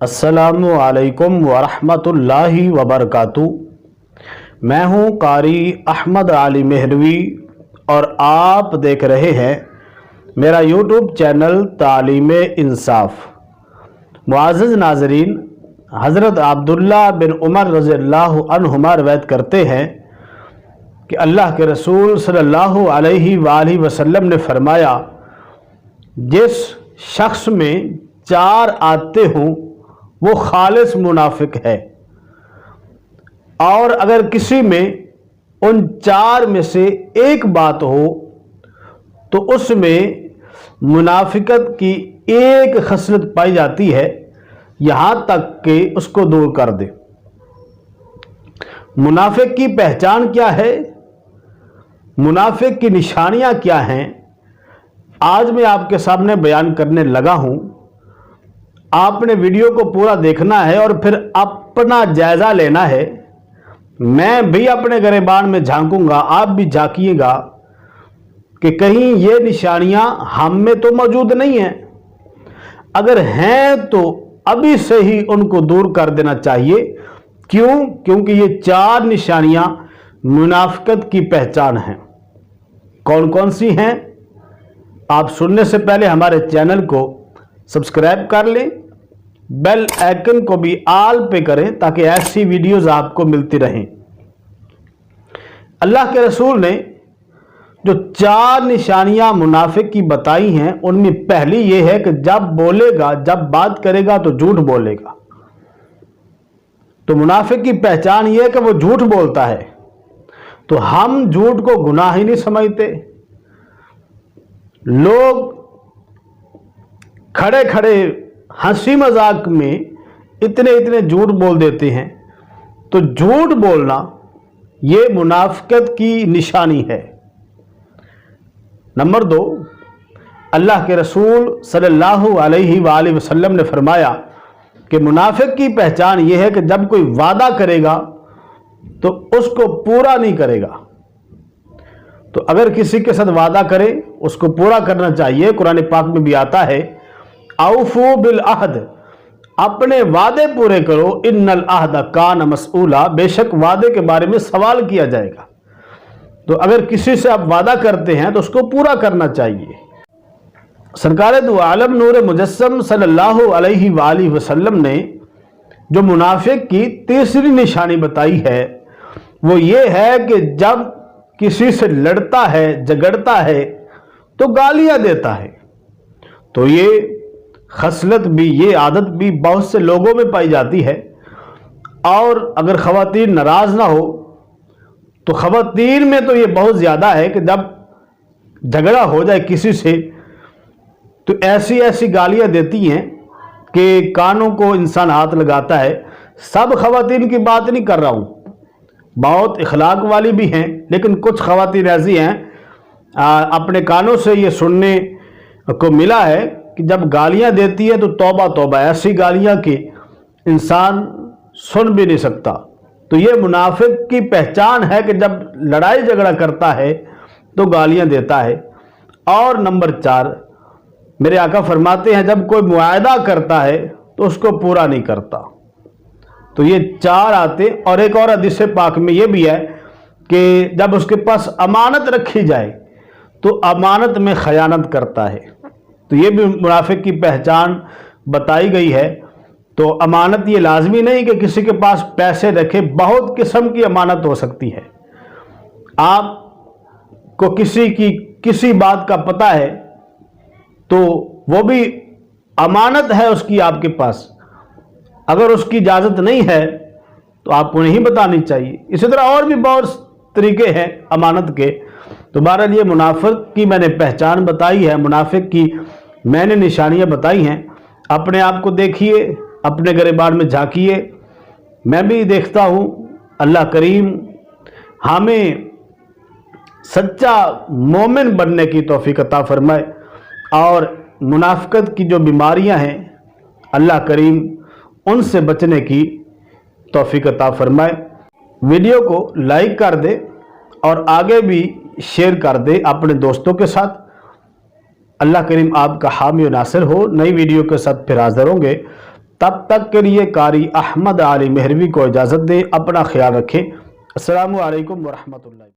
अस्सलामुअलैकुम वरहमतुल्लाहि वबरकातुहू। मैं हूँ कारी अहमद अली मेहरवी और आप देख रहे हैं मेरा यूट्यूब चैनल तालीम इंसाफ। मुआज़्ज़िज़ नाज़रीन, हज़रत अब्दुल्ला बिन उमर रज़ियल्लाहु अन्हुमा रवायत करते हैं कि अल्लाह के रसूल सल्लल्लाहु अलैहि वालैहि वसल्लम ने फरमाया, जिस शख्स में चार आते हों वो खालिस मुनाफिक है, और अगर किसी में उन चार में से एक बात हो तो उसमें मुनाफिकत की एक खसलत पाई जाती है, यहाँ तक कि उसको दूर कर दे। मुनाफिक की पहचान क्या है, मुनाफिक की निशानियाँ क्या हैं, आज मैं आपके सामने बयान करने लगा हूँ। आपने वीडियो को पूरा देखना है और फिर अपना जायज़ा लेना है। मैं भी अपने गिरबान में झांकूंगा, आप भी झांकिएगा कि कहीं ये निशानियां हम में तो मौजूद नहीं हैं। अगर हैं तो अभी से ही उनको दूर कर देना चाहिए। क्यों? क्योंकि ये चार निशानियां मुनाफिकत की पहचान हैं। कौन कौन सी हैं? आप सुनने से पहले हमारे चैनल को सब्सक्राइब कर लें, बेल आइकन को भी आल पे करें ताकि ऐसी वीडियोस आपको मिलती रहें। अल्लाह के रसूल ने जो चार निशानियां मुनाफिक की बताई हैं, उनमें पहली ये है कि जब बोलेगा, जब बात करेगा तो झूठ बोलेगा। तो मुनाफिक की पहचान ये है कि वो झूठ बोलता है। तो हम झूठ को गुनाह ही नहीं समझते। लोग खड़े खड़े हंसी मजाक में इतने झूठ बोल देते हैं। तो झूठ बोलना ये मुनाफिकत की निशानी है। नंबर 2, अल्लाह के रसूल सल्लल्लाहु अलैहि वालैहि वसल्लम ने फरमाया कि मुनाफिक की पहचान ये है कि जब कोई वादा करेगा तो उसको पूरा नहीं करेगा। तो अगर किसी के साथ वादा करे उसको पूरा करना चाहिए। कुरान पाक में भी आता है, औफू बिल अहद, अपने वादे पूरे करो, इन्नल अहद कान मसऊला, बेशक वादे के बारे में सवाल किया जाएगा। तो अगर किसी से आप वादा करते हैं तो उसको पूरा करना चाहिए। सरकार दो आलम नूर मुजस्सम सल्लल्लाहु अलैहि वालैहि वसल्लम ने जो मुनाफिक की तीसरी निशानी बताई है वो ये है कि जब किसी से लड़ता है, झगड़ता है तो गालियां देता है। तो ये खसलत भी, ये आदत भी बहुत से लोगों में पाई जाती है। और अगर ख़वातीन नाराज़ ना हो तो ख़वातीन में तो ये बहुत ज़्यादा है कि जब झगड़ा हो जाए किसी से तो ऐसी ऐसी गालियां देती हैं कि कानों को इंसान हाथ लगाता है। सब ख़वातीन की बात नहीं कर रहा हूँ, बहुत इखलाक वाली भी हैं, लेकिन कुछ ख़वातीन ऐसी हैं अपने कानों से ये सुनने को मिला है कि जब गालियां देती है तो तौबा तौबा, ऐसी गालियां कि इंसान सुन भी नहीं सकता। तो ये मुनाफिक की पहचान है कि जब लड़ाई झगड़ा करता है तो गालियां देता है। और नंबर 4, मेरे आका फरमाते हैं जब कोई मुआहदा करता है तो उसको पूरा नहीं करता। तो ये 4 आते। और एक और हदीस पाक में ये भी है कि जब उसके पास अमानत रखी जाए तो अमानत में खयानत करता है। तो ये भी मुनाफिक की पहचान बताई गई है। तो अमानत ये लाजमी नहीं कि किसी के पास पैसे रखे, बहुत किस्म की अमानत हो सकती है। आपको किसी की किसी बात का पता है तो वो भी अमानत है उसकी आपके पास, अगर उसकी इजाज़त नहीं है तो आपको नहीं बतानी चाहिए। इसी तरह और भी बहुत तरीके हैं अमानत के। तो बहरहाल ये मुनाफिक की मैंने पहचान बताई है, मुनाफिक की मैंने निशानियां बताई हैं। अपने आप को देखिए, अपने गिरबान में झांकिए। मैं भी देखता हूँ। अल्लाह करीम हमें सच्चा मोमिन बनने की तौफीक अता फरमाए और मुनाफिकत की जो बीमारियां हैं अल्लाह करीम उनसे बचने की तौफीक अता फरमाए। वीडियो को लाइक कर दे और आगे भी शेयर कर दे अपने दोस्तों के साथ। अल्लाह करीम आपका हामी और नासिर हो। नई वीडियो के साथ फिर हाजिर होंगे। تب تک کے لیے قاری احمد علی مہروی کو اجازت دیں، اپنا خیال رکھیں۔ السلام علیکم ورحمۃ اللہ۔